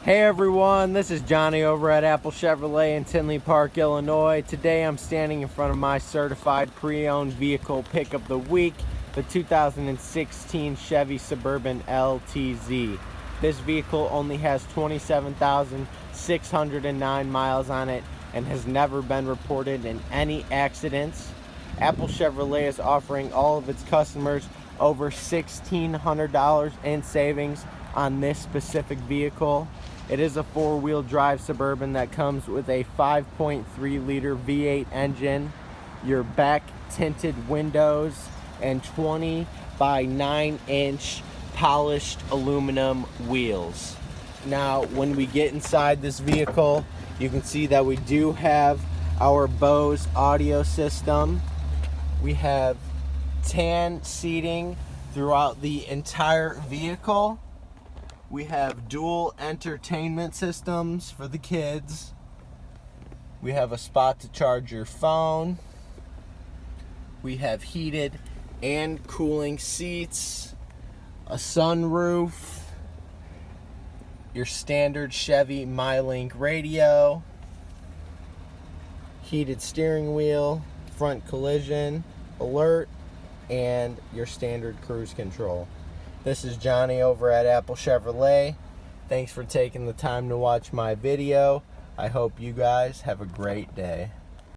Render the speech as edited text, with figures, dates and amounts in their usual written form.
Hey everyone, this is Johnny over at Apple Chevrolet in Tinley Park, Illinois. Today I'm standing in front of my certified pre-owned vehicle pick of the week, the 2016 Chevy Suburban LTZ. This vehicle only has 27,609 miles on it and has never been reported in any accidents. Apple Chevrolet is offering all of its customers over $1,600 in savings on this specific vehicle. It is a four-wheel drive Suburban that comes with a 5.3 liter V8 engine, your back tinted windows, and 20 by 9 inch polished aluminum wheels. Now, when we get inside this vehicle, you can see that we do have our Bose audio system. We have tan seating throughout the entire vehicle. We have dual entertainment systems for the kids. We have a spot to charge your phone. We have heated and cooling seats, a sunroof, your standard Chevy MyLink radio, heated steering wheel, front collision alert, and your standard cruise control. This is Johnny over at Apple Chevrolet. Thanks for taking the time to watch my video. I hope you guys have a great day.